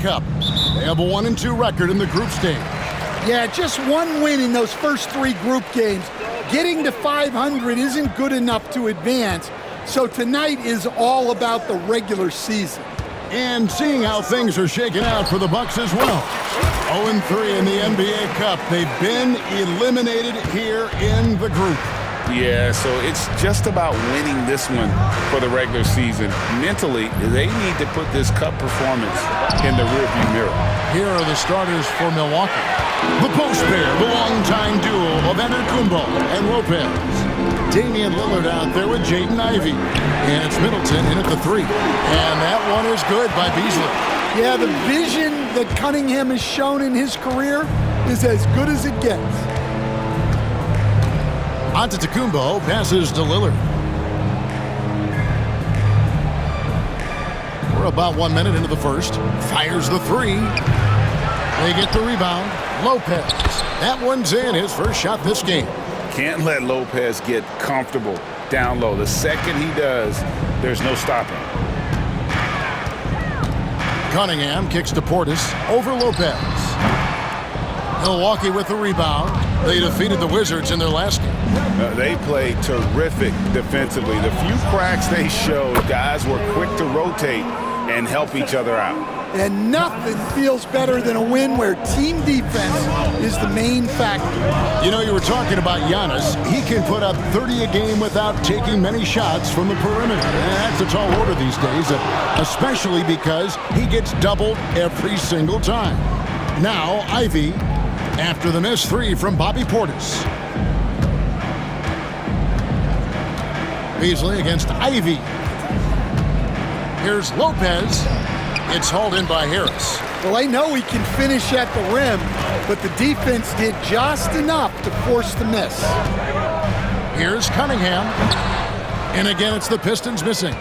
Cup. They have a 1-2 record in the group stage. Yeah, just one win in those first 3 group games. Getting to 500 isn't good enough to advance, so tonight is all about the regular season. And seeing how things are shaking out for the Bucks as well. 0-3 in the NBA Cup. They've been eliminated here in the group. Yeah, so it's just about winning this one for the regular season. Mentally, they need to put this cup performance in the rearview mirror. Here are the starters for Milwaukee. The post pair, the longtime duo of Antetokounmpo and Lopez. Damian Lillard out there with Jaden Ivey. And it's Middleton in at the 3. And that one is good by Beasley. Yeah, the vision that Cunningham has shown in his career is as good as it gets. Antetokounmpo passes to Lillard. We're about 1 minute into the first. Fires the 3. They get the rebound. Lopez. That one's in. His first shot this game. Can't let Lopez get comfortable down low. The second he does, there's no stopping. Cunningham kicks to Portis over Lopez. Milwaukee with the rebound. They defeated the Wizards in their last game. They played terrific defensively. The few cracks they showed, guys were quick to rotate and help each other out. And nothing feels better than a win where team defense is the main factor. You know, you were talking about Giannis. He can put up 30 a game without taking many shots from the perimeter. And that's a tall order these days, especially because he gets doubled every single time. Now, Ivey, after the missed 3 from Bobby Portis. Beasley against Ivey. Here's Lopez. It's hauled in by Harris. Well, I know he can finish at the rim, but the defense did just enough to force the miss. Here's Cunningham. And again, it's the Pistons missing.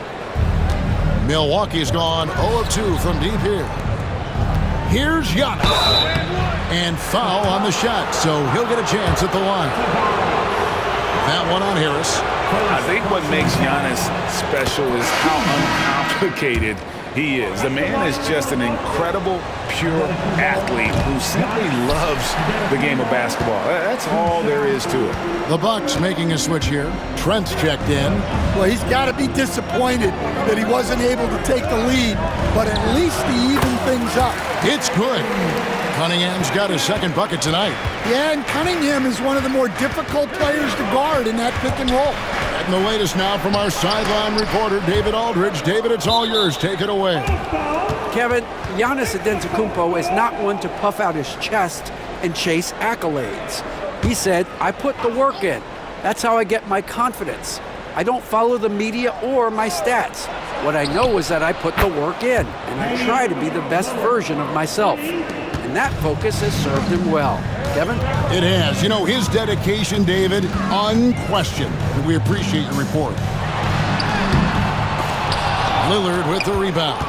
Milwaukee's gone 0-2 from deep here. Here's Giannis. And foul on the shot, so he'll get a chance at the line. That one on Harris. I think what makes Giannis special is how uncomplicated he is. The man is just an incredible, pure athlete who simply loves the game of basketball. That's all there is to it. The Bucks making a switch here. Trent's checked in. Well, he's got to be disappointed that he wasn't able to take the lead, but at least he evened things up. It's good. Cunningham's got his second bucket tonight. Yeah, and Cunningham is one of the more difficult players to guard in that pick and roll. And the latest now from our sideline reporter, David Aldridge. David, it's all yours. Take it away. Kevin, Giannis Antetokounmpo is not one to puff out his chest and chase accolades. He said, I put the work in. That's how I get my confidence. I don't follow the media or my stats. What I know is that I put the work in, and I try to be the best version of myself. And that focus has served him well. Kevin? It has. You know, his dedication, David, unquestioned. And we appreciate your report. Lillard with the rebound.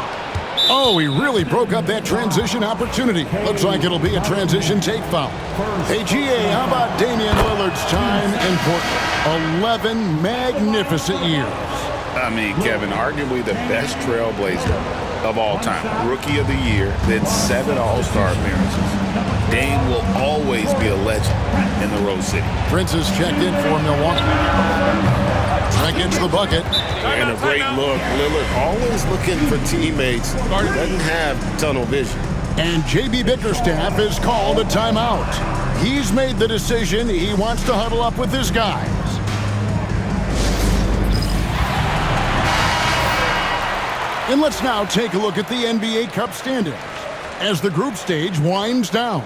Oh, he really broke up that transition opportunity. Looks like it'll be a transition take foul. Hey, GA, how about Damian Lillard's time in Portland? 11 magnificent years. I mean, Kevin, arguably the best trailblazer of all time. Rookie of the Year, then 7 All-Star appearances. Dame will always be a legend in the Rose City. Prince is checked in for Milwaukee. Trent gets the bucket. And a great look. Lillard always looking for teammates. Doesn't have tunnel vision. And J.B. Bickerstaff has called a timeout. He's made the decision. He wants to huddle up with his guys. And let's now take a look at the NBA Cup standings as the group stage winds down.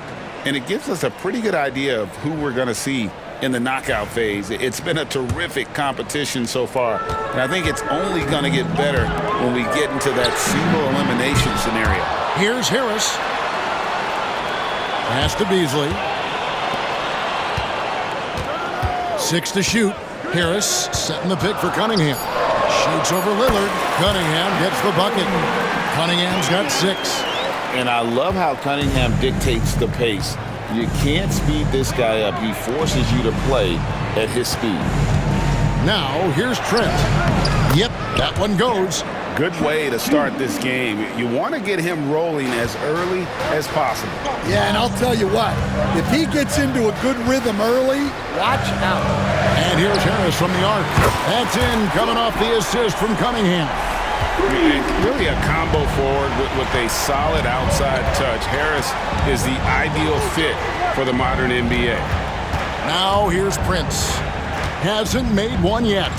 And it gives us a pretty good idea of who we're going to see in the knockout phase. It's been a terrific competition so far, and I think it's only going to get better when we get into that single elimination scenario. Here's Harris. Pass to Beasley. 6 to shoot. Harris setting the pick for Cunningham. Shoots over Lillard. Cunningham gets the bucket. Cunningham's got 6. And I love how Cunningham dictates the pace. You can't speed this guy up. He forces you to play at his speed. Now, here's Trent. Yep, That one goes. Good way to start this game. You want to get him rolling as early as possible. Yeah, and I'll tell you what, if he gets into a good rhythm early, watch out. And here's Harris from the arc. That's in, coming off the assist from Cunningham. Really a combo forward with a solid outside touch. Harris is the ideal fit for the modern NBA. Now here's Prince. Hasn't made one yet.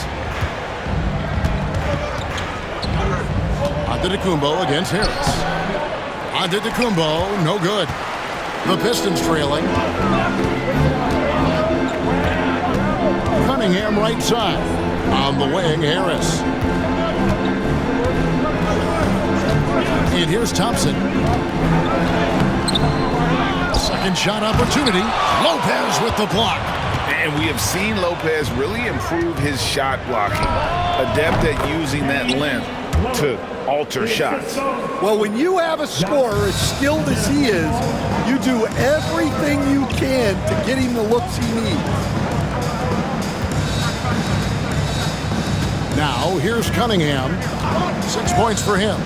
Antetokounmpo against Harris. Antetokounmpo, no good. The Pistons trailing. Cunningham right side. On the wing, Harris. And here's Thompson. Second shot opportunity. Lopez with the block. And we have seen Lopez really improve his shot blocking. Adept at using that length to alter shots. Well, when you have a scorer as skilled as he is, you do everything you can to get him the looks he needs. Now, here's Cunningham. 6 points for him.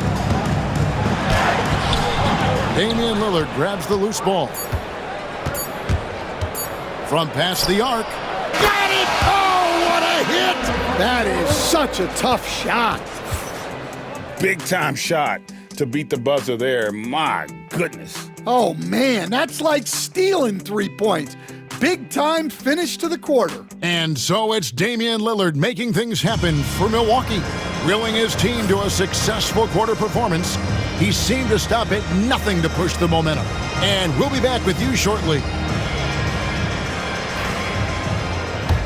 Damian Lillard grabs the loose ball. From past the arc. Got it! Oh, what a hit! That is such a tough shot. Big-time shot to beat the buzzer there. My goodness. Oh, man, that's like stealing 3 points. Big-time finish to the quarter. And so it's Damian Lillard making things happen for Milwaukee, willing his team to a successful quarter performance. He seemed to stop at nothing to push the momentum. And we'll be back with you shortly.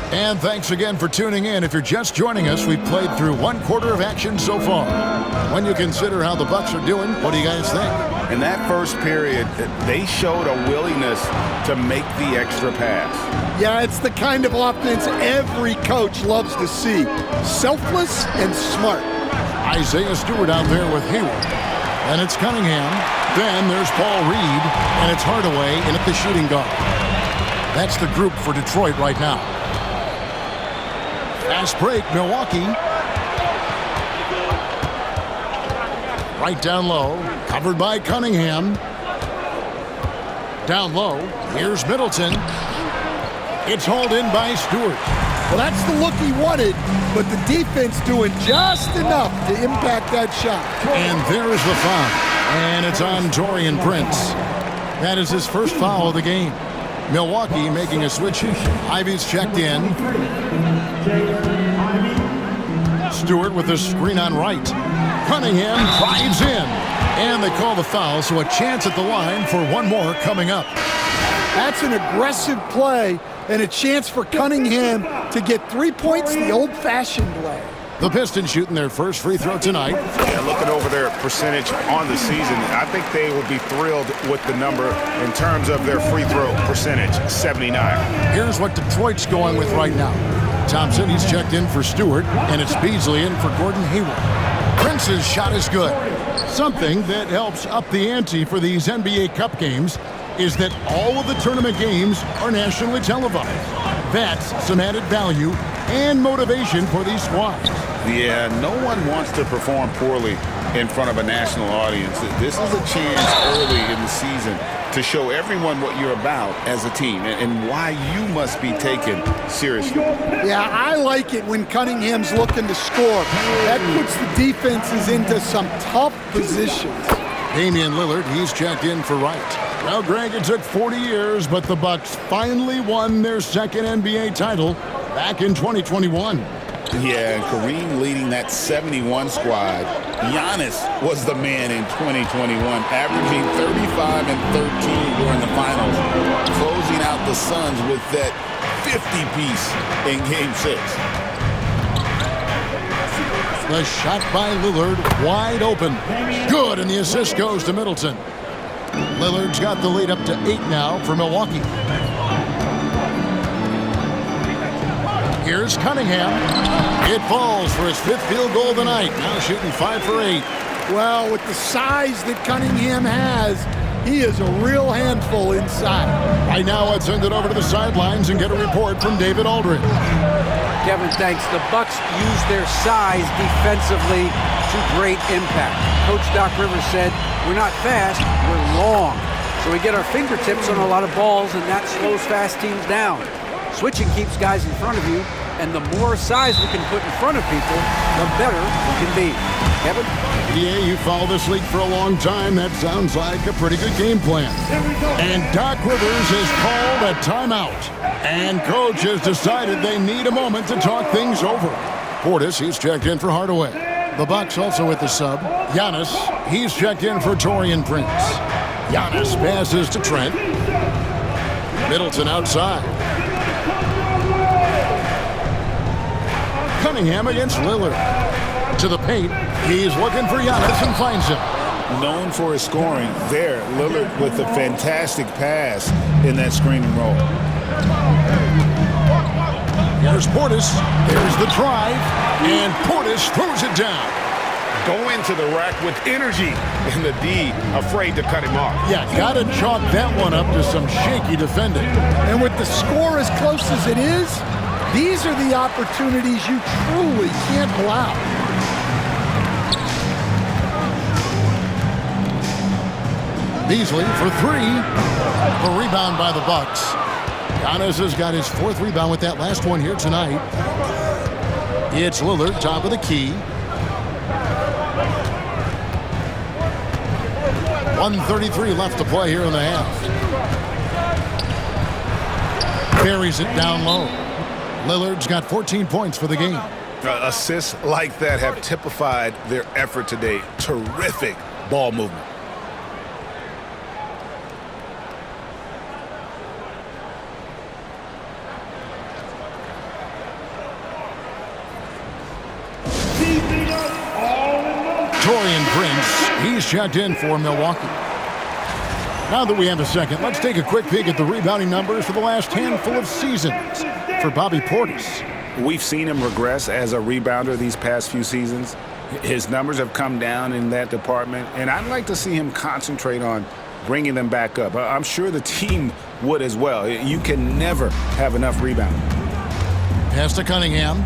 And thanks again for tuning in. If you're just joining us, we've played through 1 quarter of action so far. When you consider how the Bucks are doing, what do you guys think? In that first period, they showed a willingness to make the extra pass. Yeah, it's the kind of offense every coach loves to see. Selfless and smart. Isaiah Stewart out there with Hayward. And it's Cunningham. Then there's Paul Reed. And it's Hardaway in at the shooting guard. That's the group for Detroit right now. Fast break, Milwaukee. Right down low, covered by Cunningham. Down low, here's Middleton. It's hauled in by Stewart. Well, that's the look he wanted, but the defense doing just enough to impact that shot. And there's the foul. And it's on Taurean Prince. That is his first foul of the game. Milwaukee making a switch. Ivy's checked in. Stewart with the screen on right. Cunningham drives in. And they call the foul, so a chance at the line for one more coming up. That's an aggressive play and a chance for Cunningham to get 3 points the old-fashioned way. The Pistons shooting their first free throw tonight. Yeah, looking over their percentage on the season, I think they would be thrilled with the number in terms of their free throw percentage, 79. Here's what Detroit's going with right now. Thompson, he's checked in for Stewart, and it's Beasley in for Gordon Hayward. Prince's shot is good. Something that helps up the ante for these NBA Cup games is that all of the tournament games are nationally televised. That's some added value and motivation for these squads. Yeah, no one wants to perform poorly in front of a national audience. This is a chance early in the season to show everyone what you're about as a team and why you must be taken seriously. Yeah, I like it when Cunningham's looking to score. That puts the defenses into some tough positions. Damian Lillard, he's checked in for Wright. Well, Greg, it took 40 years, but the Bucks finally won their second NBA title back in 2021. Yeah, and Kareem leading that 71 squad. Giannis was the man in 2021, averaging 35 and 13 during the finals, closing out the Suns with that 50-piece in Game 6. The shot by Lillard, wide open. Good, and the assist goes to Middleton. Lillard's got the lead up to 8 now for Milwaukee. Here's Cunningham. It falls for his 5th field goal of the night. Now shooting 5 for 8. Well, with the size that Cunningham has, he is a real handful inside. Right now, let's send it over to the sidelines and get a report from David Aldridge. Kevin, thanks. The Bucks use their size defensively to great impact. Coach Doc Rivers said, we're not fast, we're long. So we get our fingertips on a lot of balls, and that slows fast teams down. Switching keeps guys in front of you, and the more size we can put in front of people, the better we can be. Kevin? Yeah, you follow this league for a long time. That sounds like a pretty good game plan. And Doc Rivers has called a timeout. And coach has decided they need a moment to talk things over. Portis, he's checked in for Hardaway. The Bucks also with the sub. Giannis, he's checked in for Taurean Prince. Giannis passes to Trent. Middleton outside. Cunningham against Lillard. To the paint. He's looking for Giannis and finds him. Known for his scoring, there, Lillard with a fantastic pass in that screening roll. Here's Portis. There's the drive. And Portis throws it down. Go into the rack with energy, and the D afraid to cut him off. Yeah, gotta chalk that one up to some shaky defending. And with the score as close as it is, these are the opportunities you truly can't allow. Beasley for three. The rebound by the Bucks. Giannis has got his fourth rebound with that last one here tonight. It's Lillard, top of the key. 1:33 left to play here in the half. Buries it down low. Lillard's got 14 points for the game. Assists like that have typified their effort today. Terrific ball movement. Taurean Prince, he's checked in for Milwaukee. Now that we have a second, let's take a quick peek at the rebounding numbers for the last handful of seasons for Bobby Portis. We've seen him regress as a rebounder these past few seasons. His numbers have come down in that department, and I'd like to see him concentrate on bringing them back up. I'm sure the team would as well. You can never have enough rebounding. Pass to Cunningham.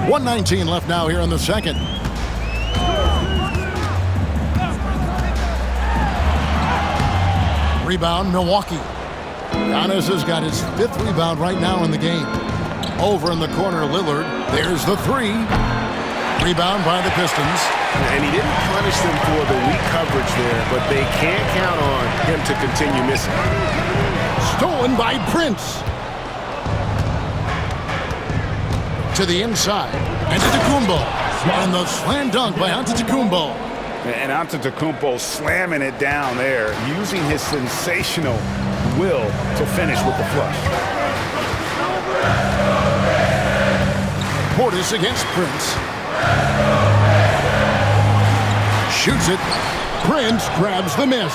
1:19 left now here in the second. Rebound, Milwaukee. Giannis has got his fifth rebound right now in the game. Over in the corner, Lillard. There's the three. Rebound by the Pistons. And he didn't punish them for the weak coverage there, but they can't count on him to continue missing. Stolen by Prince. To the inside. Antetokounmpo. And the slam dunk by Antetokounmpo. And Antetokounmpo slamming it down there, using his sensational will to finish with the flush. Portis against Prince. Shoots it. Prince grabs the miss.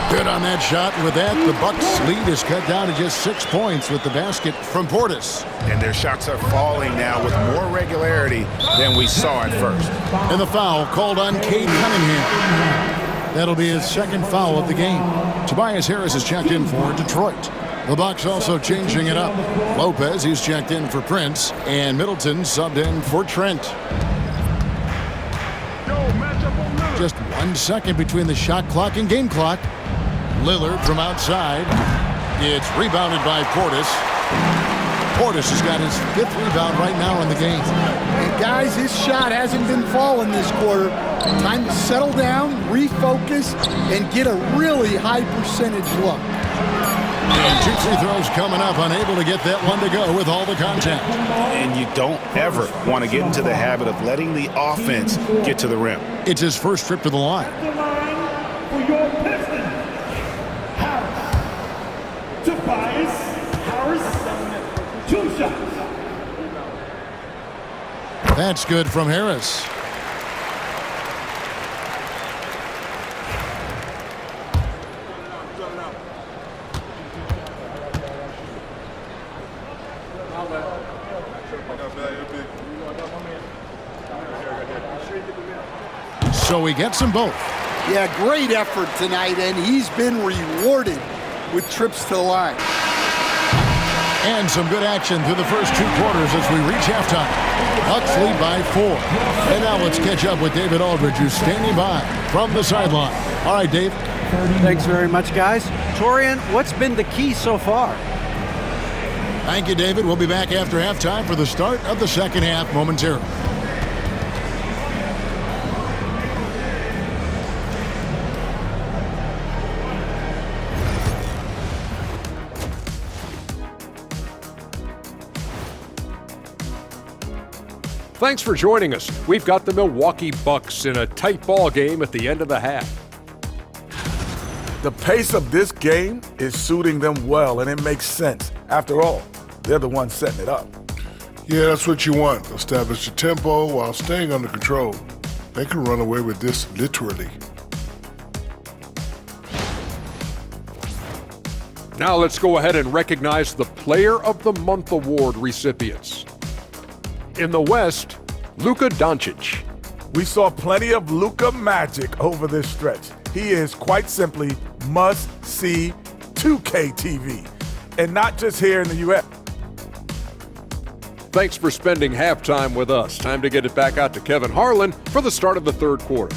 Good on that shot. With that, the Bucks' lead is cut down to just 6 points with the basket from Portis. And their shots are falling now with more regularity than we saw at first. And the foul called on Cade Cunningham. That'll be his second foul of the game. Tobias Harris is checked in for Detroit. The Bucks also changing it up. Lopez, he's checked in for Prince. And Middleton subbed in for Trent. Just 1 second between the shot clock and game clock. Lillard from outside. It's rebounded by Portis. Portis has got his fifth rebound right now in the game. And guys, his shot hasn't been falling this quarter. Time to settle down, refocus, and get a really high percentage look. And 2 free throws coming up, unable to get that one to go with all the contact. And you don't ever want to get into the habit of letting the offense get to the rim. It's his first trip to the line. For your Pistons, Tobias Harris, 2 shots. That's good from Harris. So he gets them both. Yeah, great effort tonight, and he's been rewarded with trips to the line. And some good action through the first 2 quarters as we reach halftime. Bucks lead by 4. And now let's catch up with David Aldridge, who's standing by from the sideline. All right, Dave. Thanks very much, guys. Torian, what's been the key so far? Thank you, David. We'll be back after halftime for the start of the second half momentarily. Thanks for joining us. We've got the Milwaukee Bucks in a tight ball game at the end of the half. The pace of this game is suiting them well, and it makes sense. After all, they're the ones setting it up. Yeah, that's what you want. Establish the tempo while staying under control. They can run away with this literally. Now let's go ahead and recognize the Player of the Month Award recipients. In the West, Luka Doncic. We saw plenty of Luka magic over this stretch. He is quite simply must-see 2K TV, and not just here in the U.S. Thanks for spending halftime with us. Time to get it back out to Kevin Harlan for the start of the third quarter.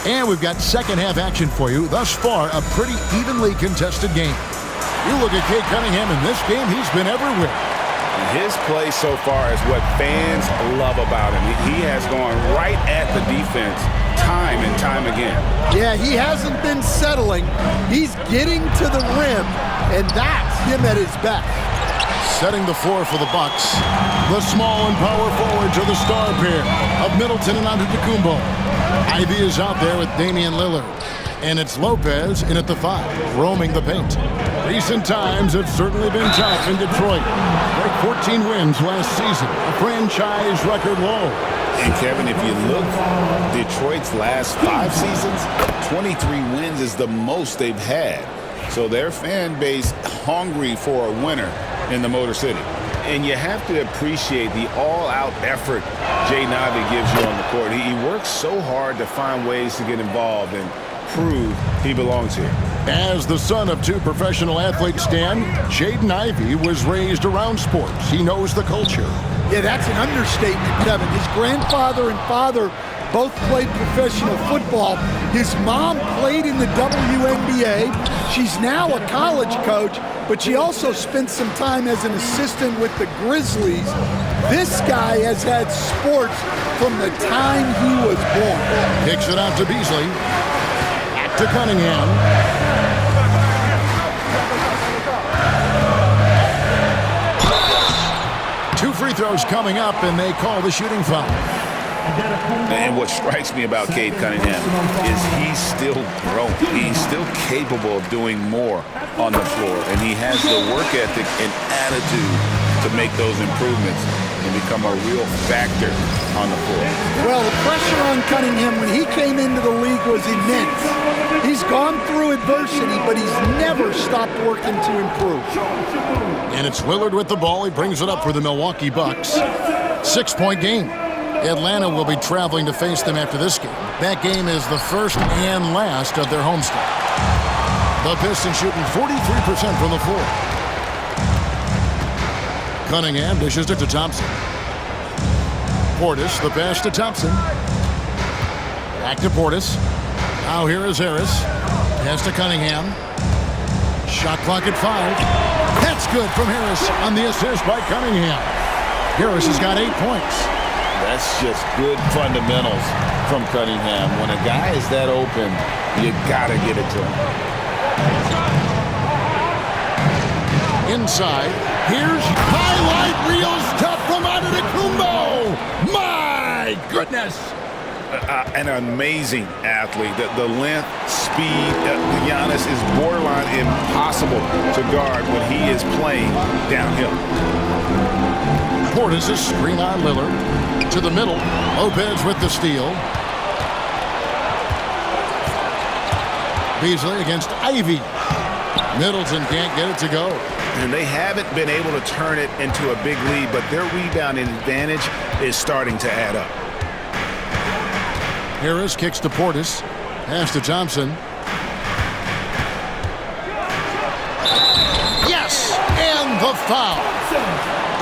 And we've got second half action for you. Thus far, a pretty evenly contested game. You look at Cade Cunningham in this game, he's been everywhere. His play so far is what fans love about him. He has gone right at the defense time and time again. Yeah, he hasn't been settling. He's getting to the rim, and that's him at his best. Setting the floor for the Bucks. The small and power forwards are the star pair of Middleton and Antetokounmpo. Ivy is out there with Damian Lillard. And it's Lopez in at the 5, roaming the paint. Recent times have certainly been tough in Detroit. Like 14 wins last season, a franchise record low. And Kevin, if you look, Detroit's last 5 seasons, 23 wins is the most they've had. So their fan base hungry for a winner in the Motor City. And you have to appreciate the all-out effort Jaden Ivey gives you on the court. He works so hard to find ways to get involved and prove he belongs here. As the son of 2 professional athletes, Stan, Jaden Ivey was raised around sports. He knows the culture. Yeah, that's an understatement, Kevin. His grandfather and father both played professional football. His mom played in the WNBA. She's now a college coach, but she also spent some time as an assistant with the Grizzlies. This guy has had sports from the time he was born. Kicks it out to Beasley. Back to Cunningham. Two free throws coming up, and they call the shooting foul. And what strikes me about Cade Cunningham is he's still growing. He's still capable of doing more on the floor, and he has the work ethic and attitude to make those improvements and become a real factor on the floor. Well, the pressure on Cunningham when he came into the league was immense. He's gone through adversity, but he's never stopped working to improve. And it's Lillard with the ball. He brings it up for the Milwaukee Bucks. 6-point game. Atlanta will be traveling to face them after this game. That game is the first and last of their homestand. The Pistons shooting 43% from the floor. Cunningham dishes it to Thompson. Portis, the pass to Thompson. Back to Portis. Now here is Harris. Pass to Cunningham. Shot clock at 5. That's good from Harris on the assist by Cunningham. Harris has got 8 points. That's just good fundamentals from Cunningham. When a guy is that open, you gotta get it to him. Inside, here's highlight reel stuff from Antetokounmpo. My goodness! An amazing athlete. The length, speed, Giannis is borderline impossible to guard when he is playing downhill. Portis is screen on Lillard. To the middle. Lopez with the steal. Beasley against Ivy. Middleton can't get it to go. And they haven't been able to turn it into a big lead, but their rebounding advantage is starting to add up. Harris kicks to Portis. Pass to Thompson. Yes! And the foul.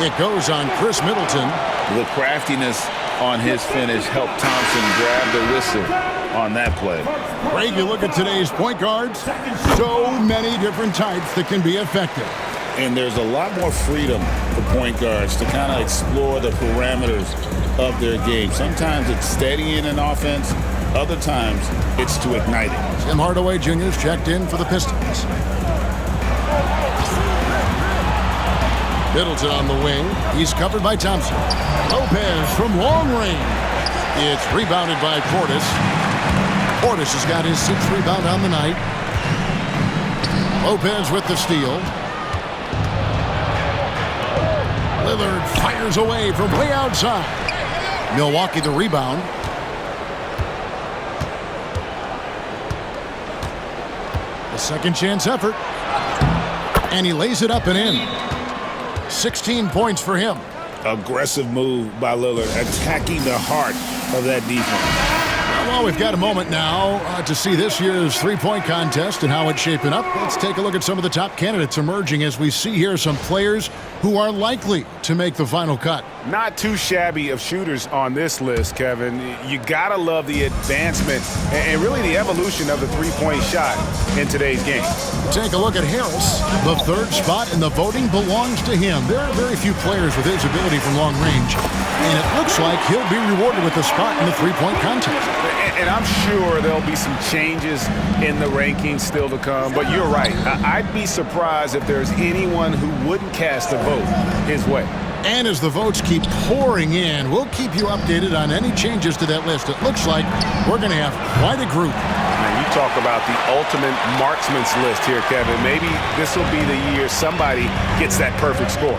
It goes on Chris Middleton. The craftiness on his finish helped Thompson grab the whistle on that play. Greg, you look at today's point guards, so many different types that can be effective. And there's a lot more freedom for point guards to kind of explore the parameters of their game. Sometimes it's steadying an offense. Other times it's to ignite it. Tim Hardaway Jr. is checked in for the Pistons. Middleton on the wing. He's covered by Thompson. Lopez from long range. It's rebounded by Portis. Portis has got his 6th rebound on the night. Lopez with the steal. Lillard fires away from way outside. Milwaukee the rebound. A second chance effort. And he lays it up and in. 16 points for him. Aggressive move by Lillard, attacking the heart of that defense. Well, we've got a moment now to see this year's three-point contest and how it's shaping up. Let's take a look at some of the top candidates emerging as we see here some players who are likely to make the final cut. Not too shabby of shooters on this list, Kevin. You gotta love the advancement and really the evolution of the three-point shot in today's game. Take a look at Harris. The 3rd spot in the voting belongs to him. There are very few players with his ability from long range, and it looks like he'll be rewarded with a spot in the three-point contest. And I'm sure there'll be some changes in the rankings still to come, but you're right. I'd be surprised if there's anyone who wouldn't cast a vote his way. And as the votes keep pouring in, we'll keep you updated on any changes to that list. It looks like we're going to have quite a group. Man, you talk about the ultimate marksman's list here, Kevin. Maybe this will be the year somebody gets that perfect score.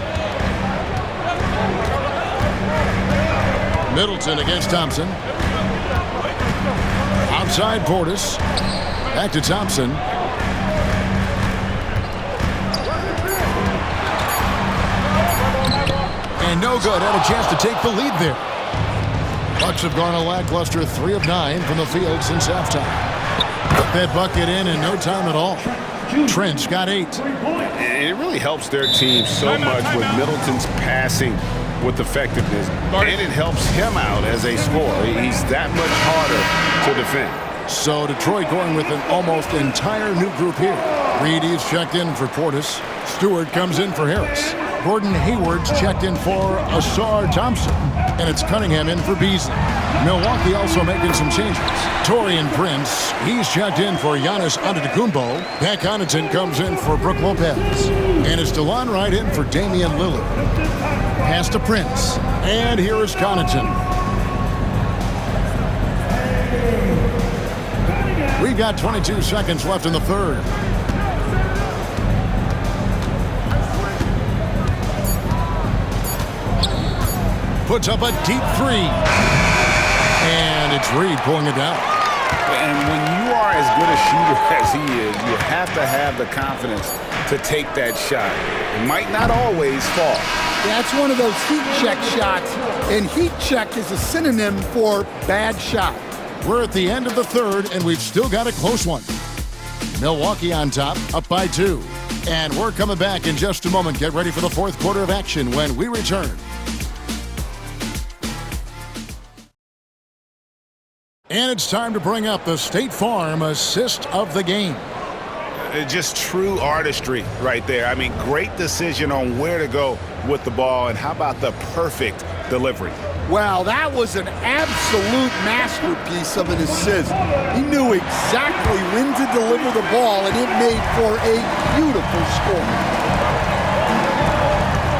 Middleton against Thompson. Outside Portis. Back to Thompson. And no good. Had a chance to take the lead there. Bucks have gone a lackluster 3 of 9 from the field since halftime. Put that bucket in no time at all. Trent's got 8. And it really helps their team so much with Middleton's passing with effectiveness. And it helps him out as a scorer. He's that much harder to defend. So Detroit going with an almost entire new group here. Reedy's checked in for Portis. Stewart comes in for Harris. Gordon Hayward's checked in for Asar Thompson. And it's Cunningham in for Beasley. Milwaukee also making some changes. Taurean Prince, he's checked in for Giannis Antetokounmpo. Pat Connaughton comes in for Brook Lopez. And it's DeLon Wright in for Damian Lillard. Pass to Prince. And here is Connaughton. We've got 22 seconds left in the 3rd. Puts up a deep 3. And it's Reed pulling it down. And when you are as good a shooter as he is, you have to have the confidence to take that shot. It might not always fall. That's one of those heat check shots, and heat check is a synonym for bad shot. We're at the end of the 3rd, and we've still got a close one. Milwaukee on top, up by 2. And we're coming back in just a moment. Get ready for the 4th quarter of action when we return. And it's time to bring up the State Farm assist of the game. Just true artistry right there. I mean, great decision on where to go with the ball, and how about the perfect delivery? Well, that was an absolute masterpiece of an assist. He knew exactly when to deliver the ball, and it made for a beautiful score.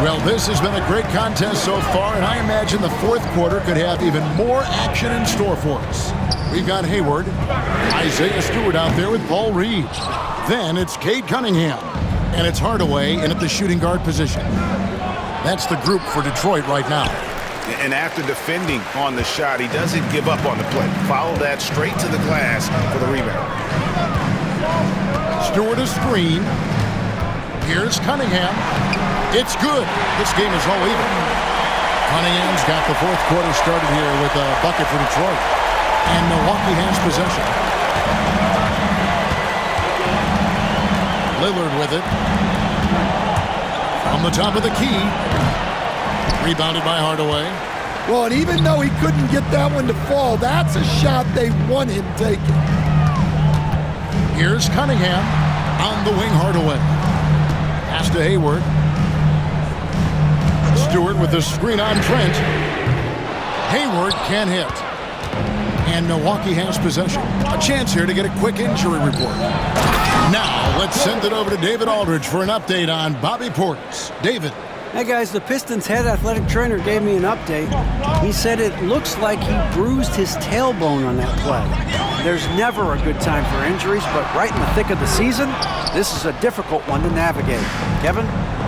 Well, this has been a great contest so far, and I imagine the 4th quarter could have even more action in store for us. We've got Hayward, Isaiah Stewart out there with Paul Reed. Then it's Cade Cunningham, and it's Hardaway in at the shooting guard position. That's the group for Detroit right now. And after defending on the shot, he doesn't give up on the play. Follow that straight to the glass for the rebound. Stewart a screen. Here's Cunningham. It's good. This game is all even. Cunningham's got the fourth quarter started here with a bucket for Detroit. And Milwaukee has possession. Lillard with it. From the top of the key. Rebounded by Hardaway. Well, and even though he couldn't get that one to fall, that's a shot they want him taking. Here's Cunningham on the wing. Hardaway. Pass to Hayward. Stewart with the screen on Trent. Hayward can't hit. And Milwaukee has possession. A chance here to get a quick injury report. Now, let's send it over to David Aldridge for an update on Bobby Portis. David. Hey guys, the Pistons head athletic trainer gave me an update. He said it looks like he bruised his tailbone on that play. There's never a good time for injuries, but right in the thick of the season, this is a difficult one to navigate. Kevin?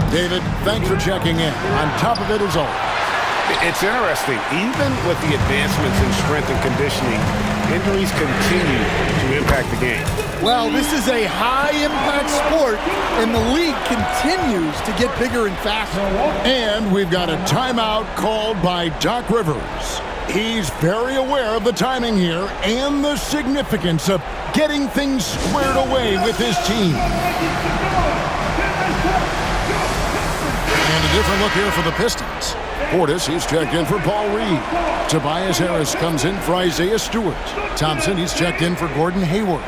David, thanks for checking in. On top of it is all. It's interesting. Even with the advancements in strength and conditioning, injuries continue to impact the game. Well, this is a high-impact sport, and the league continues to get bigger and faster. And we've got a timeout called by Doc Rivers. He's very aware of the timing here and the significance of getting things squared away with his team. And a different look here for the Pistons. Portis, he's checked in for Paul Reed. Tobias Harris comes in for Isaiah Stewart. Thompson, he's checked in for Gordon Hayward.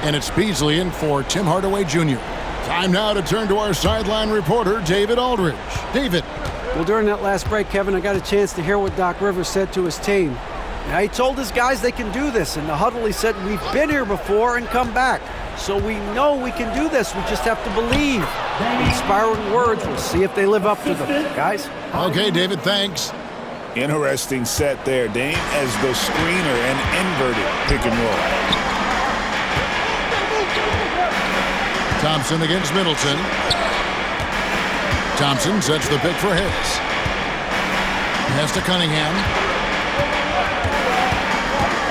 And it's Beasley in for Tim Hardaway Jr. Time now to turn to our sideline reporter, David Aldridge. David. Well, during that last break, Kevin, I got a chance to hear what Doc Rivers said to his team. Now, he told his guys they can do this. In the huddle, he said, we've been here before and come back. So we know we can do this. We just have to believe. Inspiring words. We'll see if they live up to them. Guys? Okay, David, thanks. Interesting set there. Dame as the screener and inverted pick and roll. Thompson against Middleton. Thompson sets the pick for Harris. Pass to Cunningham.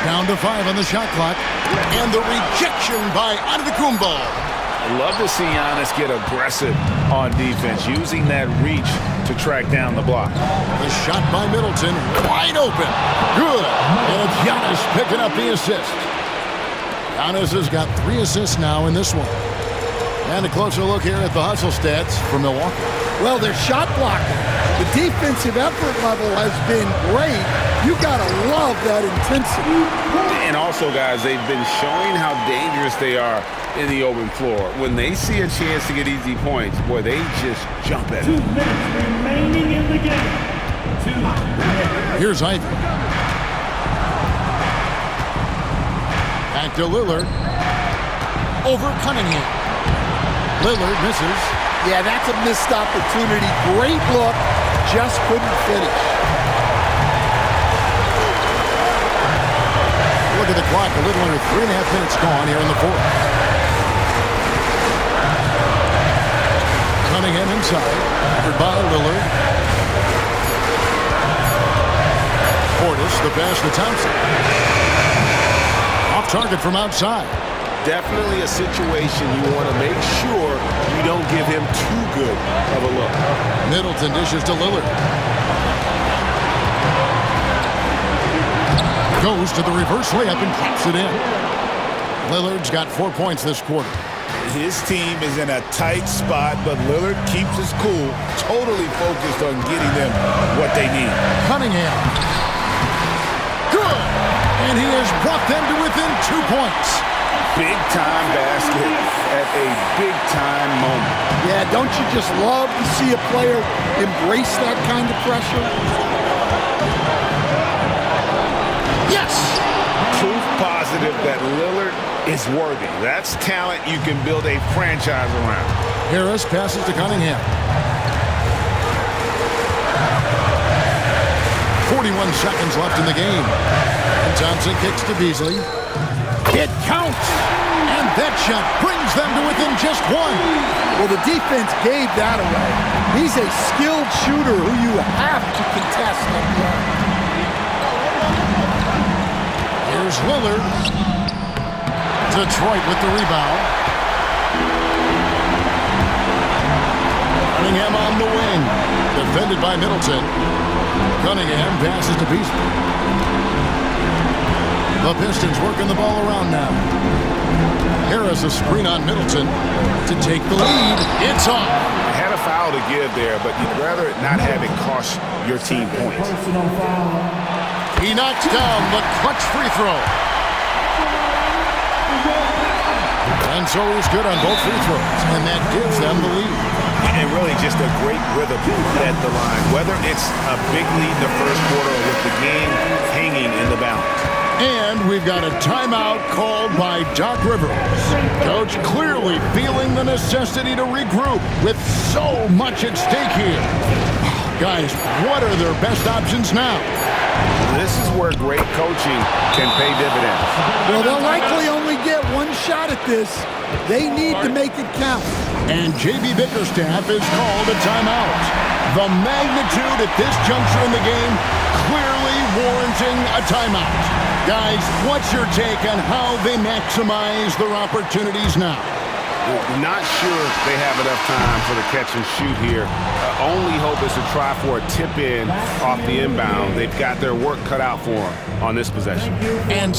Down to 5 on the shot clock. And the rejection by Antetokounmpo. I love to see Giannis get aggressive on defense, using that reach to track down the block. The shot by Middleton, wide open. Good. And it's Giannis picking up the assist. Giannis has got 3 assists now in this one. And a closer look here at the hustle stats for Milwaukee. Well, their shot blocking. The defensive effort level has been great. You got to love that intensity. And also, guys, they've been showing how dangerous they are in the open floor. When they see a chance to get easy points, boy, they just jump at it. 2 minutes remaining in the game. 2 minutes. Here's Ivy. Back to Lillard. Over Cunningham. Lillard misses. Yeah, that's a missed opportunity. Great look, just couldn't finish. Look at the clock, a little under 3.5 minutes gone here in the fourth. Cunningham inside, covered by Lillard. Portis, the pass to Thompson. Off target from outside. Definitely a situation you want to make sure you don't give him too good of a look. Middleton dishes to Lillard. Goes to the reverse layup and drops it in. Lillard's got 4 points this quarter. His team is in a tight spot, but Lillard keeps his cool, totally focused on getting them what they need. Cunningham. Good! And he has brought them to within 2 points. Big-time basket at a big-time moment. Yeah, don't you just love to see a player embrace that kind of pressure? Yes! Proof positive that Lillard is worthy. That's talent you can build a franchise around. Harris passes to Cunningham. 41 seconds left in the game. And Thompson kicks to Beasley. It counts! And that shot brings them to within just 1. Well, the defense gave that away. He's a skilled shooter who you have to contest up there. Here's Lillard. Detroit with the rebound. Cunningham on the wing. Defended by Middleton. Cunningham passes to Beasley. The Pistons working the ball around now. Harris a screen on Middleton to take the lead. It's off. Had a foul to give there, but you'd rather not have it cost your team points. He knocks down the clutch free throw. And so he's good on both free throws, and that gives them the lead. And really just a great rhythm at the line, whether it's a big lead in the first quarter or with the game hanging in the balance. And we've got a timeout called by Doc Rivers. Coach clearly feeling the necessity to regroup with so much at stake here. Guys, what are their best options now? This is where great coaching can pay dividends. Well, they'll likely only get one shot at this. They need to make it count. And J.B. Bickerstaff is called a timeout. The magnitude at this juncture in the game clearly warranting a timeout. Guys, what's your take on how they maximize their opportunities now? Not sure they have enough time for the catch and shoot here. Only hope is to try for a tip in off the inbound. They've got their work cut out for them on this possession. And